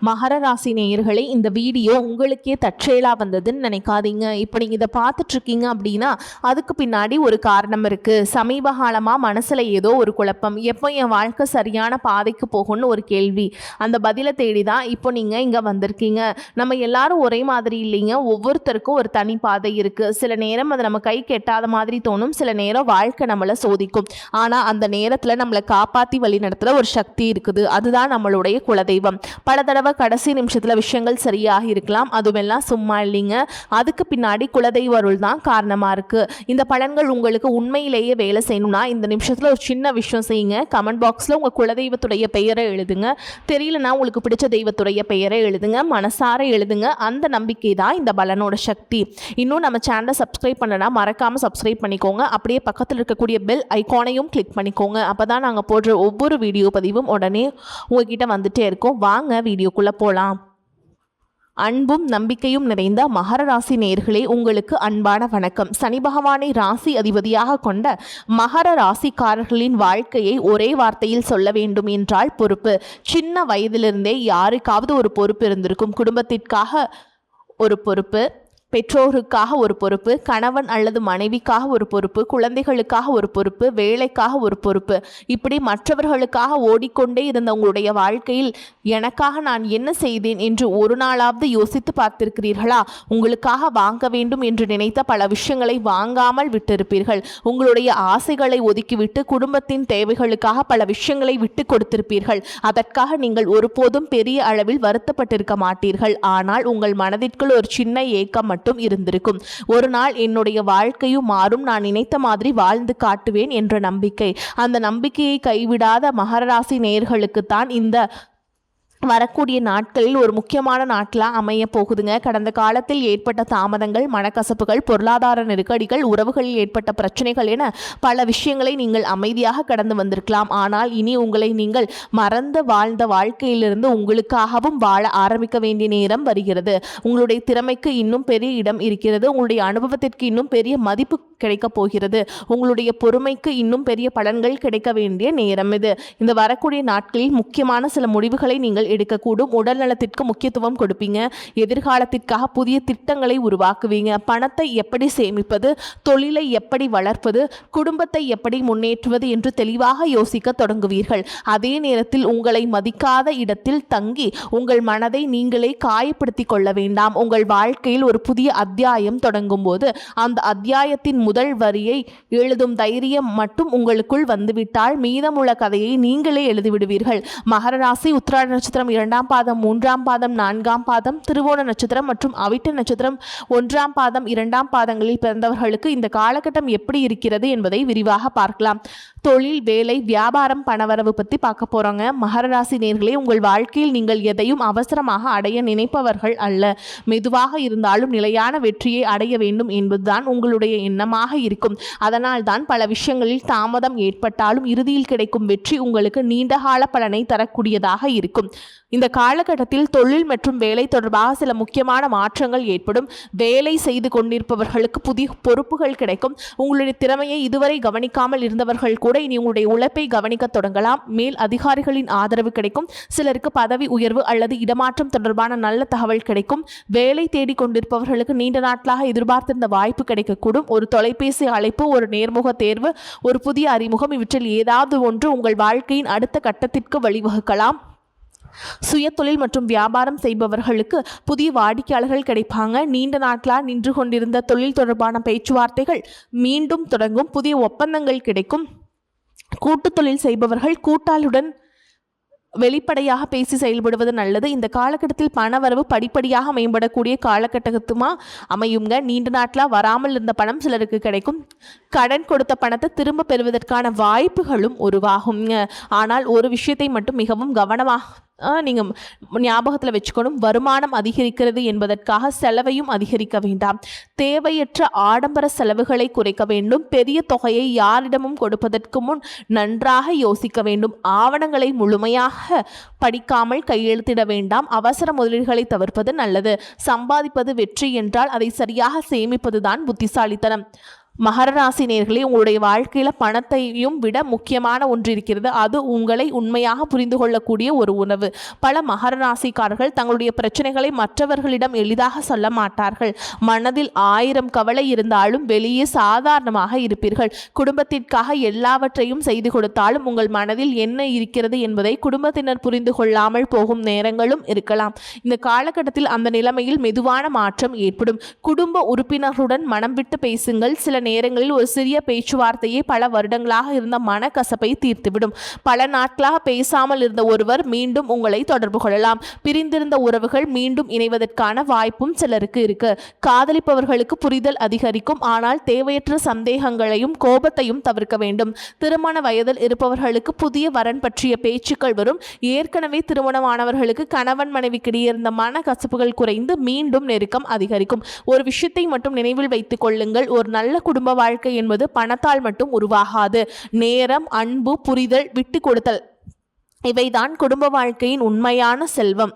மகர ராசி நேயர்களே, இந்த வீடியோ உங்களுக்கே தற்செயலாக வந்ததுன்னு நினைக்காதீங்க. இப்போ நீங்கள் இதை பார்த்துட்ருக்கீங்க அப்படின்னா அதுக்கு பின்னாடி ஒரு காரணம் இருக்குது. சமீப காலமாக மனசில் ஏதோ ஒரு குழப்பம், எப்போ என் வாழ்க்கை சரியான பாதைக்கு போகும்னு ஒரு கேள்வி. அந்த பதிலை தேடி தான் இப்போ நீங்கள் இங்கே வந்திருக்கீங்க. நம்ம எல்லாரும் ஒரே மாதிரி இல்லைங்க. ஒவ்வொருத்தருக்கும் ஒரு தனி பாதை இருக்குது. சில நேரம் அது நம்ம கை கெட்டாத மாதிரி தோணும், சில நேரம் வாழ்க்கை நம்மளை சோதிக்கும். ஆனால் அந்த நேரத்தில் நம்மளை காப்பாற்றி வழி நடத்துகிற ஒரு சக்தி இருக்குது. அதுதான் நம்மளுடைய குலதெய்வம். பல தடவை கடைசி நிமிஷத்தில் விஷயங்கள் சரியாக இருக்கலாம், அதுவெல்லாம் சும்மா இல்லைங்க. அதுக்கு பின்னாடி குலதெய்வ அருள் தான் காரணமாக இருக்குது. இந்த பலன்கள் உங்களுக்கு உண்மையிலேயே வேலை செய்யணும்னா இந்த நிமிஷத்தில் ஒரு சின்ன விஷயம் செய்யுங்க. கமெண்ட் பாக்ஸில் உங்கள் குலதெய்வத்துடைய பெயரை எழுதுங்க. தெரியலனா உங்களுக்கு பிடிச்ச தெய்வத்துடைய பெயரை எழுதுங்க, மனசார எழுதுங்க. அந்த நம்பிக்கை தான் இந்த பலனோட சக்தி. இன்னும் நம்ம சேனலை சப்ஸ்கிரைப் பண்ணனா மறக்காமல் சப்ஸ்கிரைப் பண்ணிக்கோங்க. அப்படியே பக்கத்தில் இருக்கக்கூடிய பெல் ஐக்கானையும் கிளிக் பண்ணிக்கோங்க. அப்போ தான் நாங்கள் போடுற ஒவ்வொரு வீடியோ பதிவும் உடனே உங்ககிட்ட வந்துட்டே இருக்கும். வாங்க வீடியோக்குள்ளே போலாம். அன்பும் நம்பிக்கையும் நிறைந்த மகர ராசி நேயர்களே, உங்களுக்கு அன்பான வணக்கம். சனி பகவானை ராசி அதிபதியாக கொண்ட மகர ராசிக்காரர்களின் வாழ்க்கையை ஒரே வார்த்தையில் சொல்ல வேண்டும் என்றால் பொறுப்பு. சின்ன வயதிலிருந்தே யாருக்காவது ஒரு பொறுப்பு இருந்திருக்கும். குடும்பத்திற்காக ஒரு பொறுப்பு, பெற்றோருக்காக ஒரு பொறுப்பு, கணவன் அல்லது மனைவிக்காக ஒரு பொறுப்பு, குழந்தைகளுக்காக ஒரு பொறுப்பு, வேலைக்காக ஒரு பொறுப்பு. இப்படி மற்றவர்களுக்காக ஓடிக்கொண்டே இருந்த உங்களுடைய வாழ்க்கையில் எனக்காக நான் என்ன செய்தேன் என்று ஒரு நாளாவது யோசித்து பார்த்திருக்கிறீர்களா? உங்களுக்காக வாங்க வேண்டும் என்று நினைத்த பல விஷயங்களை வாங்காமல் விட்டிருப்பீர்கள். உங்களுடைய ஆசைகளை ஒதுக்கிவிட்டு குடும்பத்தின் தேவைகளுக்காக பல விஷயங்களை விட்டு கொடுத்திருப்பீர்கள். அதற்காக நீங்கள் ஒருபோதும் பெரிய அளவில் வருத்தப்பட்டிருக்க மாட்டீர்கள். ஆனால் உங்கள் மனதிற்குள் ஒரு சின்ன ஏக்கம் மட்டும் இருந்திருக்கும். ஒரு நாள் என்னுடைய வாழ்க்கையும் மாறும், நான் நினைத்த மாதிரி வாழ்ந்து காட்டுவேன் என்ற நம்பிக்கை. அந்த நம்பிக்கையை கைவிடாத மகர ராசி நேயர்களுக்குத்தான் இந்த வரக்கூடிய நாட்களில் ஒரு முக்கியமான நாட்களாக அமைய போகுதுங்க. கடந்த காலத்தில் ஏற்பட்ட தாமதங்கள், மனக்கசப்புகள், பொருளாதார நெருக்கடிகள், உறவுகளில் ஏற்பட்ட பிரச்சனைகள் என பல விஷயங்களை நீங்கள் அமைதியாக கடந்து வந்திருக்கலாம். ஆனால் இனி உங்களை நீங்கள் மறந்து வாழ்ந்த வாழ்க்கையிலிருந்து உங்களுக்காகவும் வாழ ஆரம்பிக்க வேண்டிய நேரம் வருகிறது. உங்களுடைய திறமைக்கு இன்னும் பெரிய இடம் இருக்கிறது. உங்களுடைய அனுபவத்திற்கு இன்னும் பெரிய மதிப்பு கிடைக்கப் போகிறது. உங்களுடைய பொறுமைக்கு இன்னும் பெரிய பலன்கள் கிடைக்க வேண்டிய நேரம் இது. இந்த வரக்கூடிய நாட்களில் முக்கியமான சில முடிவுகளை நீங்கள் எடுக்கக்கூடும். உடல் நலத்திற்கு முக்கியத்துவம் கொடுப்பீங்க. எதிர்காலத்திற்காக புதிய திட்டங்களை உருவாக்குவீங்க. பணத்தை எப்படி சேமிப்பது, தொழிலை எப்படி வளர்ப்பது, குடும்பத்தை எப்படி முன்னேற்றுவது என்று தெளிவாக யோசிக்க தொடங்குவீர்கள். அதே நேரத்தில் உங்களை மதிக்காத இடத்தில் தங்கி உங்கள் மனதை நீங்களே காயப்படுத்திக் கொள்ள வேண்டாம். உங்கள் வாழ்க்கையில் ஒரு புதிய அத்தியாயம் தொடங்கும் போது அந்த அத்தியாயத்தின் முதல் வரியை எழுதும் தைரியம் மட்டும் உங்களுக்குள் வந்துவிட்டால் மீதமுள்ள கதையை நீங்களே எழுதிவிடுவீர்கள். மகர ராசி உத்திராட நட்சத்திரம் 2ஆம் பாதம், 3ஆம் பாதம், 4ஆம் பாதம், திருவோண நட்சத்திரம் மற்றும் அவிட்ட நட்சத்திரம் 1ஆம் பாதம், 2ஆம் பாதங்களில் பிறந்தவர்களுக்கு இந்த காலகட்டம் எப்படி இருக்கிறது என்பதை விரிவாக பார்க்கலாம். தொழில், வேலை, வியாபாரம், பணவரவு பற்றி பார்க்க போகிறோங்க. மகர ராசி நேயர்களே, உங்கள் வாழ்க்கையில் நீங்கள் எதையும் அவசரமாக அடைய நினைப்பவர்கள் அல்ல. மெதுவாக இருந்தாலும் நிலையான வெற்றியை அடைய வேண்டும் என்பதுதான் உங்களுடைய எண்ணமாக இருக்கும். அதனால் தான் பல விஷயங்களில் தாமதம் ஏற்பட்டாலும் இறுதியில் கிடைக்கும் வெற்றி உங்களுக்கு நீண்டகால பலனை தரக்கூடியதாக இருக்கும். இந்த காலகட்டத்தில் தொழில் மற்றும் வேலை தொடர்பாக சில முக்கியமான மாற்றங்கள் ஏற்படும். வேலை செய்து கொண்டிருப்பவர்களுக்கு புதிய பொறுப்புகள் கிடைக்கும். உங்களுடைய திறமையை இதுவரை கவனிக்காமல் இருந்தவர்கள் கூட இனி உங்களுடைய உழைப்பை கவனிக்க தொடங்கலாம். மேல் அதிகாரிகளின் ஆதரவு கிடைக்கும். சிலருக்கு பதவி உயர்வு அல்லது இடமாற்றம் தொடர்பான நல்ல தகவல் கிடைக்கும். வேலை தேடிக் கொண்டிருப்பவர்களுக்கு நீண்ட நாட்களாக எதிர்பார்த்திருந்த வாய்ப்பு கிடைக்கக்கூடும். ஒரு தொலைபேசி அழைப்பு, ஒரு நேர்முக தேர்வு, ஒரு புதிய அறிமுகம், இவற்றில் ஏதாவது ஒன்று உங்கள் வாழ்க்கையின் அடுத்த கட்டத்திற்கு வழிவகுக்கலாம். சுய தொழில் மற்றும் வியாபாரம் செய்பவர்களுக்கு புதிய வாடிக்கையாளர்கள் கிடைப்பாங்க. நீண்ட நாட்களாக நின்று கொண்டிருந்த தொழில் தொடர்பான பேச்சுவார்த்தைகள் மீண்டும் தொடங்கும். புதிய ஒப்பந்தங்கள் கிடைக்கும். கூட்டு தொழில் செய்பவர்கள் கூட்டாளுடன் வெளிப்படையாக பேசி செயல்படுவது நல்லது. இந்த காலகட்டத்தில் பணவரவு படிப்படியாக மேம்படக்கூடிய காலகட்டத்துமா அமையுங்க. நீண்ட நாட்களாக வராமல் இருந்த பணம் சிலருக்கு கிடைக்கும். கடன் கொடுத்த பணத்தை திரும்ப பெறுவதற்கான வாய்ப்புகளும் உருவாகுங்க. ஆனால் ஒரு விஷயத்தை மட்டும் மிகவும் கவனமாக நீங்கள் ஞாபகத்தில் வச்சுக்கணும். வருமானம் அதிகரிக்கிறது என்பதற்காக செலவையும் அதிகரிக்க வேண்டாம். தேவையற்ற ஆடம்பர செலவுகளை குறைக்க வேண்டும். பெரிய தொகையை யாரிடமும் கொடுப்பதற்கு முன் நன்றாக யோசிக்க வேண்டும். ஆவணங்களை முழுமையாக படிக்காமல் கையெழுத்திட வேண்டாம். அவசர முதலீடுகளை தவிர்ப்பது நல்லது. சம்பாதிப்பது வெற்றி என்றால் அதை சரியாக சேமிப்பதுதான் புத்திசாலித்தனம். மகர ராசி நேயர்களே, உங்களுடைய வாழ்க்கையில் பணத்தையும் விட முக்கியமான ஒன்று இருக்கிறது. அது உங்களை உண்மையாக புரிந்து கொள்ளக்கூடிய ஒரு உணவு. பல மகர ராசிக்காரர்கள் தங்களுடைய பிரச்சனைகளை மற்றவர்களிடம் எளிதாக சொல்ல மாட்டார்கள். மனதில் 1000 கவலை இருந்தாலும் வெளியே சாதாரணமாக இருப்பீர்கள். குடும்பத்திற்காக எல்லாவற்றையும் செய்து கொடுத்தாலும் உங்கள் மனதில் என்ன இருக்கிறது என்பதை குடும்பத்தினர் புரிந்து கொள்ளாமல் போகும் நேரங்களும் இருக்கலாம். இந்த காலகட்டத்தில் அந்த நிலைமையில் மெதுவான மாற்றம் ஏற்படும். குடும்ப உறுப்பினர்களுடன் மனம் விட்டு பேசுங்கள். சில நேரங்களில் ஒரு சிறிய பேச்சுவார்த்தையே பல வருடங்களாக இருந்த மனக்கசப்பை தீர்த்துவிடும். பல நாட்களாக பேசாமல் இருந்த ஒருவர் மீண்டும் உங்களை தொடர்பு கொள்ளலாம். பிரிந்திருந்த உறவுகள் மீண்டும் இணைவதற்கான வாய்ப்பும் சிலருக்கு இருக்கு. காதலிப்பவர்களுக்கு புரிதல் அதிகரிக்கும். ஆனால் தேவையற்ற சந்தேகங்களையும் கோபத்தையும் தவிர்க்க வேண்டும். திருமண வயதில் இருப்பவர்களுக்கு புதிய வரன் பற்றிய பேச்சுக்கள் வரும். ஏற்கனவே திருமணமானவர்களுக்கு கணவன் மனைவிக்கிடையே இருந்த மனக்கசப்புகள் குறைந்து மீண்டும் நெருக்கம் அதிகரிக்கும். ஒரு விஷயத்தை மட்டும் நினைவில் வைத்துக் கொள்ளுங்கள். ஒரு நல்ல குடும்ப வாழ்க்கை என்பது பணத்தால் மட்டும் உருவாகாது. நேரம், அன்பு, புரிதல், விட்டு கொடுத்தல் இவைதான் குடும்ப வாழ்க்கையின் உண்மையான செல்வம்.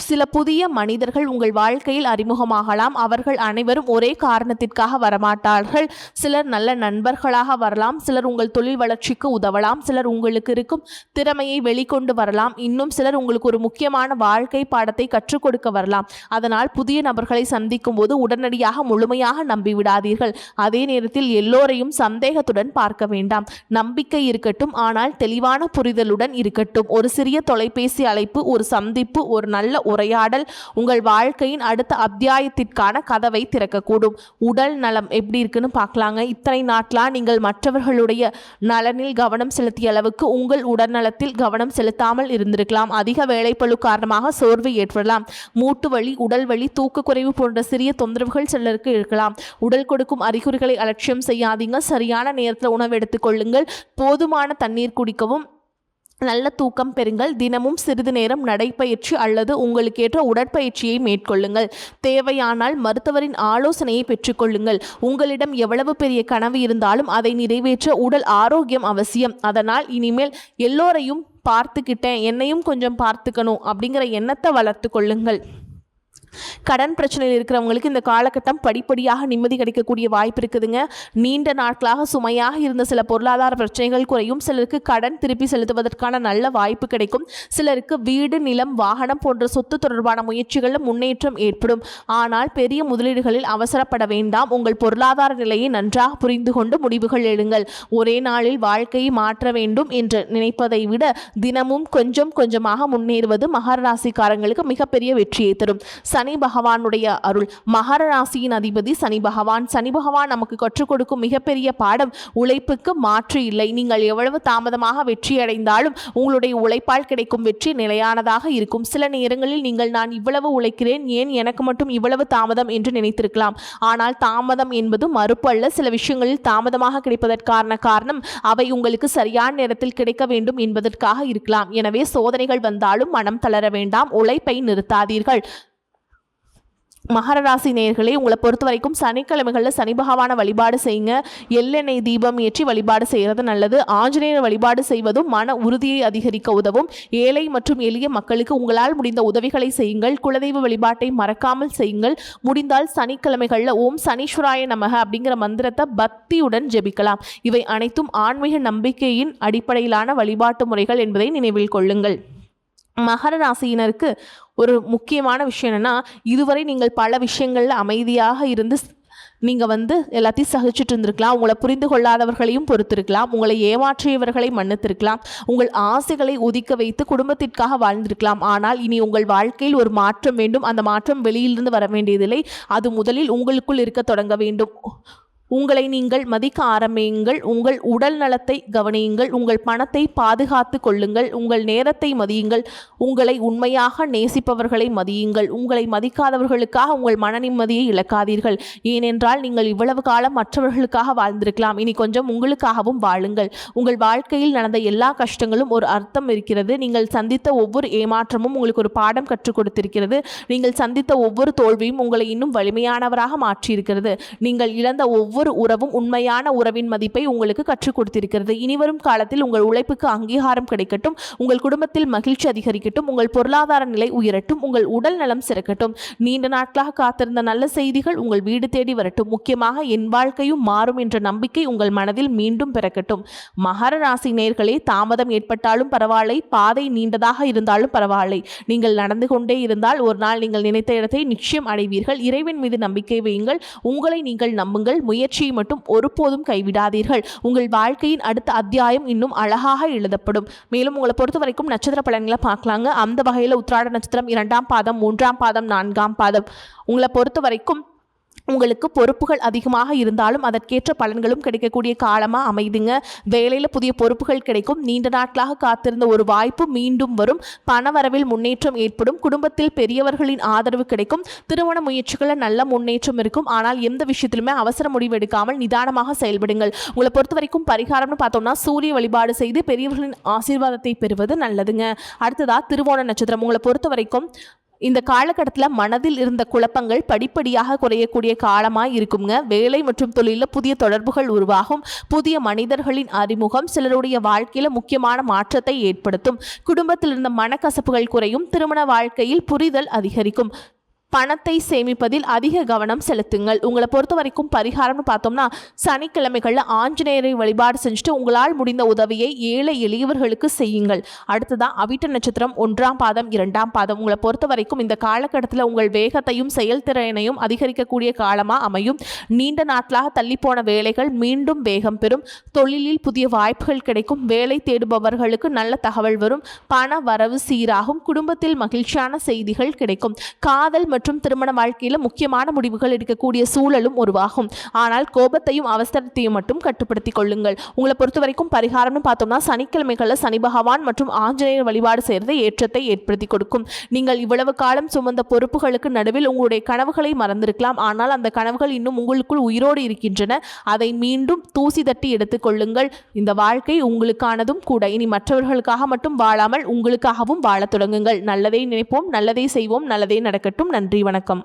சில புதிய மனிதர்கள் உங்கள் வாழ்க்கையில் அறிமுகமாகலாம். அவர்கள் அனைவரும் ஒரே காரணத்திற்காக வரமாட்டார்கள். சிலர் நல்ல நண்பர்களாக வரலாம். சிலர் உங்கள் தொழில் வளர்ச்சிக்கு உதவலாம். சிலர் உங்களுக்கு இருக்கும் திறமையை வெளிக்கொண்டு வரலாம். இன்னும் சிலர் உங்களுக்கு ஒரு முக்கியமான வாழ்க்கை பாடத்தை கற்றுக் கொடுக்க வரலாம். அதனால் புதிய நபர்களை சந்திக்கும் போது உடனடியாக முழுமையாக நம்பிவிடாதீர்கள். அதே நேரத்தில் எல்லோரையும் சந்தேகத்துடன் பார்க்க வேண்டாம். நம்பிக்கை இருக்கட்டும், ஆனால் தெளிவான புரிதலுடன் இருக்கட்டும். ஒரு சிறிய தொலைபேசி அழைப்பு, ஒரு சந்திப்பு, ஒரு நல்ல உரையாடல் உங்கள் வாழ்க்கையின் அடுத்த அத்தியாயத்திற்கான கதவை திறக்கக்கூடும். உடல் நலம் எப்படி இருக்குன்னு பார்க்கலாங்க. இத்தனை நாட்களா நீங்கள் மற்றவர்களுடைய நலனில் கவனம் செலுத்திய அளவுக்கு உங்கள் உடல்நலத்தில் கவனம் செலுத்தாமல் இருந்திருக்கலாம். அதிக வேலைப்பளு காரணமாக சோர்வு ஏற்படலாம். மூட்டு வலி, உடல் வலி, தூக்க குறைவு போன்ற சிறிய தொந்தரவுகள் சிலருக்கு இருக்கலாம். உடல் கொடுக்கும் அறிகுறிகளை அலட்சியம் செய்யாதீங்க. சரியான நேரத்தில் உணவு எடுத்துக்கொள்ளுங்கள். போதுமான தண்ணீர் குடிக்கவும். நல்ல தூக்கம் பெறுங்கள். தினமும் சிறிது நேரம் நடைப்பயிற்சி அல்லது உங்களுக்கு ஏற்ற உடற்பயிற்சியை மேற்கொள்ளுங்கள். தேவையானால் மருத்துவரின் ஆலோசனையை பெற்றுக்கொள்ளுங்கள். உங்களிடம் எவ்வளவு பெரிய கனவு இருந்தாலும் அதை நிறைவேற்ற உடல் ஆரோக்கியம் அவசியம். அதனால் இனிமேல் எல்லோரையும் பார்த்துக்கிட்டேன், என்னையும் கொஞ்சம் பார்த்துக்கணும் அப்படிங்கிற எண்ணத்தை வளர்த்து கொள்ளுங்கள். கடன் பிரச்சனையில் இருக்கிறவங்களுக்கு இந்த காலகட்டம் படிப்படியாக நிம்மதி கிடைக்கக்கூடிய வாய்ப்பு இருக்குதுங்க. நீண்ட நாட்களாக சுமையாக இருந்த சில பொருளாதார பிரச்சனைகள் குறையும். சிலருக்கு கடன் திருப்பி செலுத்துவதற்கான நல்ல வாய்ப்பு கிடைக்கும். சிலருக்கு வீடு, நிலம், வாகனம் போன்ற சொத்து தொடர்பான முயற்சிகளில் முன்னேற்றம் ஏற்படும். ஆனால் பெரிய முதலீடுகளில் அவசரப்பட வேண்டாம். உங்கள் பொருளாதார நிலையை நன்றாக புரிந்து கொண்டு முடிவுகள் எடுங்கள். ஒரே நாளில் வாழ்க்கையை மாற்ற வேண்டும் என்று நினைப்பதை விட தினமும் கொஞ்சம் கொஞ்சமாக முன்னேறுவது மகர ராசிக்காரங்களுக்கு மிகப்பெரிய வெற்றியை தரும். சனி பகவானுடைய அருள். மகர ராசியின் அதிபதி சனி பகவான். சனி பகவான் நமக்கு கற்றுக் கொடுக்கும் மிகப்பெரிய பாடம் உழைப்புக்கு மாற்று இல்லை. நீங்கள் எவ்வளவு தாமதமாக வெற்றி அடைந்தாலும் உங்களுடைய உழைப்பால் கிடைக்கும் வெற்றி நிலையானதாக இருக்கும். சில நேரங்களில் நீங்கள் நான் இவ்வளவு உழைக்கிறேன், ஏன் எனக்கு மட்டும் இவ்வளவு தாமதம் என்று நினைத்திருக்கலாம். ஆனால் தாமதம் என்பது மறுப்பு அல்ல. சில விஷயங்களில் தாமதமாக கிடைப்பதற்கான காரணம் அவை உங்களுக்கு சரியான நேரத்தில் கிடைக்க வேண்டும் என்பதற்காக இருக்கலாம். எனவே சோதனைகள் வந்தாலும் மனம் தளர வேண்டாம். உழைப்பை நிறுத்தாதீர்கள். மகர ராசி நேயர்களே, உங்களை பொறுத்த வரைக்கும் சனிக்கிழமைகளில் சனி பகவானை வழிபாடு செய்யுங்க. எள்ளெண்ணெய் தீபம் ஏற்றி வழிபாடு செய்கிறது நல்லது. ஆஞ்சநேயர் வழிபாடு செய்வதும் மன உறுதியை அதிகரிக்க உதவும். ஏழை மற்றும் எளிய மக்களுக்கு உங்களால் முடிந்த உதவிகளை செய்யுங்கள். குலதெய்வ வழிபாட்டை மறக்காமல் செய்யுங்கள். முடிந்தால் சனிக்கிழமைகளில் ஓம் சனீஸ்வராய நமக அப்படிங்கிற மந்திரத்தை பக்தியுடன் ஜெபிக்கலாம். இவை அனைத்தும் ஆன்மீக நம்பிக்கையின் அடிப்படையிலான வழிபாட்டு முறைகள் என்பதை நினைவில் கொள்ளுங்கள். மகர ராசியினருக்கு ஒரு முக்கியமான விஷயம் என்னென்னா, இதுவரை நீங்கள் பல விஷயங்களில் அமைதியாக இருந்து நீங்கள் எல்லாத்தையும் சகிச்சுட்டு இருந்திருக்கலாம். உங்களை புரிந்து கொள்ளாதவர்களையும் பொறுத்திருக்கலாம். உங்களை ஏமாற்றியவர்களை மன்னித்திருக்கலாம். உங்கள் ஆசைகளை ஒதுக்க வைத்து குடும்பத்திற்காக வாழ்ந்திருக்கலாம். ஆனால் இனி உங்கள் வாழ்க்கையில் ஒரு மாற்றம் வேண்டும். அந்த மாற்றம் வெளியிலிருந்து வர வேண்டியதில்லை. அது முதலில் உங்களுக்குள் இருக்க தொடங்க வேண்டும். உங்களை நீங்கள் மதிக்க ஆரம்பியுங்கள். உங்கள் உடல் நலத்தை கவனியுங்கள். உங்கள் பணத்தை பாதுகாத்து கொள்ளுங்கள். உங்கள் நேரத்தை மதியுங்கள். உங்களை உண்மையாக நேசிப்பவர்களை மதியுங்கள். உங்களை மதிக்காதவர்களுக்காக உங்கள் மன நிம்மதியை இழக்காதீர்கள். ஏனென்றால் நீங்கள் இவ்வளவு காலம் மற்றவர்களுக்காக வாழ்ந்திருக்கலாம். இனி கொஞ்சம் உங்களுக்காகவும் வாழுங்கள். உங்கள் வாழ்க்கையில் நடந்த எல்லா கஷ்டங்களும் ஒரு அர்த்தம் இருக்கிறது. நீங்கள் சந்தித்த ஒவ்வொரு ஏமாற்றமும் உங்களுக்கு ஒரு பாடம் கற்றுக் கொடுத்திருக்கிறது. நீங்கள் சந்தித்த ஒவ்வொரு தோல்வியும் உங்களை இன்னும் வலிமையானவராக மாற்றியிருக்கிறது. நீங்கள் இழந்த ஒவ்வொரு ஒவ்வொரு உறவும் உண்மையான உறவின் மதிப்பை உங்களுக்கு கற்றுக் கொடுத்திருக்கிறது. இனிவரும் காலத்தில் உங்கள் உழைப்புக்கு அங்கீகாரம் கிடைக்கட்டும், உங்கள் குடும்பத்தில் மகிழ்ச்சி அதிகரிக்கட்டும், உங்கள் பொருளாதார நிலை உயரட்டும், உங்கள் உடல் நலம் சிறக்கட்டும். நீண்ட நாட்களாக காத்திருந்த நல்ல செய்திகள் உங்கள் வீடு தேடி வரட்டும். முக்கியமாக என் வாழ்க்கையும் மாறும் என்ற நம்பிக்கை உங்கள் மனதில் மீண்டும் பிறக்கட்டும். மகர ராசி நேயர்களே, தாமதம் ஏற்பட்டாலும் பரவாயில்லை, பாதை நீண்டதாக இருந்தாலும் பரவாயில்லை, நீங்கள் நடந்து கொண்டே இருந்தால் ஒரு நாள் நீங்கள் நினைத்த இடத்தை நிச்சயம் அடைவீர்கள். இறைவன் மீது நம்பிக்கை வையுங்கள், உங்களை நீங்கள் நம்புங்கள், முயற்சியை மட்டும் ஒருபோதும் கைவிடாதீர்கள். உங்கள் வாழ்க்கையின் அடுத்த அத்தியாயம் இன்னும் அழகாக எழுதப்படும். மேலும் உங்களை பொறுத்த வரைக்கும் நட்சத்திர பலன்களை பார்க்கலாங்க. அந்த வகையில் உத்திராட நட்சத்திரம் 2ஆம் பாதம், 3ஆம் பாதம், 4ஆம் பாதம் உங்களை பொறுத்த வரைக்கும் உங்களுக்கு பொறுப்புகள் அதிகமாக இருந்தாலும் அதற்கேற்ற பலன்களும் கிடைக்கக்கூடிய காலமாக அமைதுங்க. வேலையில் புதிய பொறுப்புகள் கிடைக்கும். நீண்ட நாட்களாக காத்திருந்த ஒரு வாய்ப்பு மீண்டும் வரும். பணவரவில் முன்னேற்றம் ஏற்படும். குடும்பத்தில் பெரியவர்களின் ஆதரவு கிடைக்கும். திருமண முயற்சிகளில் நல்ல முன்னேற்றம் இருக்கும். ஆனால் எந்த விஷயத்திலுமே அவசர முடிவு எடுக்காமல் நிதானமாக செயல்படுங்கள். உங்களை பொறுத்த வரைக்கும் பரிகாரம்னு பார்த்தோம்னா சூரிய வழிபாடு செய்து பெரியவர்களின் ஆசீர்வாதத்தை பெறுவது நல்லதுங்க. அடுத்ததாக திருவோண நட்சத்திரம் உங்களை பொறுத்த வரைக்கும் இந்த காலகட்டத்தில் மனதில் இருந்த குழப்பங்கள் படிப்படியாக குறையக்கூடிய காலமாக இருக்குங்க. வேலை மற்றும் தொழிலில் புதிய தொடர்புகள் உருவாகும். புதிய மனிதர்களின் அறிமுகம் சிலருடைய வாழ்க்கையில் முக்கியமான மாற்றத்தை ஏற்படுத்தும். குடும்பத்தில் இருந்த மனக்கசப்புகள் குறையும். திருமண வாழ்க்கையில் புரிதல் அதிகரிக்கும். பணத்தை சேமிப்பதில் அதிக கவனம் செலுத்துங்கள். உங்களை பொறுத்த வரைக்கும் பரிகாரம்னு பார்த்தோம்னா சனிக்கிழமைகளில் ஆஞ்சநேயரை வழிபாடு செஞ்சுட்டு உங்களால் முடிந்த உதவியை ஏழை எளியவர்களுக்கு செய்யுங்கள். அடுத்ததான் அவிட்ட நட்சத்திரம் 1ஆம் பாதம், 2ஆம் பாதம் உங்களை பொறுத்த வரைக்கும் இந்த காலகட்டத்தில் உங்கள் வேகத்தையும் செயல்திறனையும் அதிகரிக்கக்கூடிய காலமாக அமையும். நீண்ட நாட்களாக தள்ளிப்போன வேலைகள் மீண்டும் வேகம் பெறும். தொழிலில் புதிய வாய்ப்புகள் கிடைக்கும். வேலை தேடுபவர்களுக்கு நல்ல தகவல் வரும். பண வரவு சீராகும். குடும்பத்தில் மகிழ்ச்சியான செய்திகள் கிடைக்கும். காதல் மற்றும் திருமண வாழ்க்கையில் முக்கியமான முடிவுகள் எடுக்கக்கூடிய சூழலும் உருவாகும். ஆனால் கோபத்தையும் அவசரத்தையும் மட்டும் கட்டுப்படுத்திக் கொள்ளுங்கள். உங்களை பொறுத்த வரைக்கும் பரிகாரம்னு பார்த்தோம்னா சனிக்கிழமைகளில் சனி பகவான் மற்றும் ஆஞ்சநேயர் வழிபாடு செய்கிறது ஏற்றத்தை ஏற்படுத்தி கொடுக்கும். நீங்கள் இவ்வளவு காலம் சுமந்த பொறுப்புகளுக்கு நடுவில் உங்களுடைய கனவுகளை மறந்திருக்கலாம். ஆனால் அந்த கனவுகள் இன்னும் உங்களுக்குள் உயிரோடு இருக்கின்றன. அதை மீண்டும் தூசி தட்டி எடுத்துக் கொள்ளுங்கள். இந்த வாழ்க்கை உங்களுக்கானதும் கூட. இனி மற்றவர்களுக்காக மட்டும் வாழாமல் உங்களுக்காகவும் வாழத் தொடங்குங்கள். நல்லதை நினைப்போம், நல்லதை செய்வோம், நல்லதே நடக்கட்டும். நன்றி, வணக்கம்.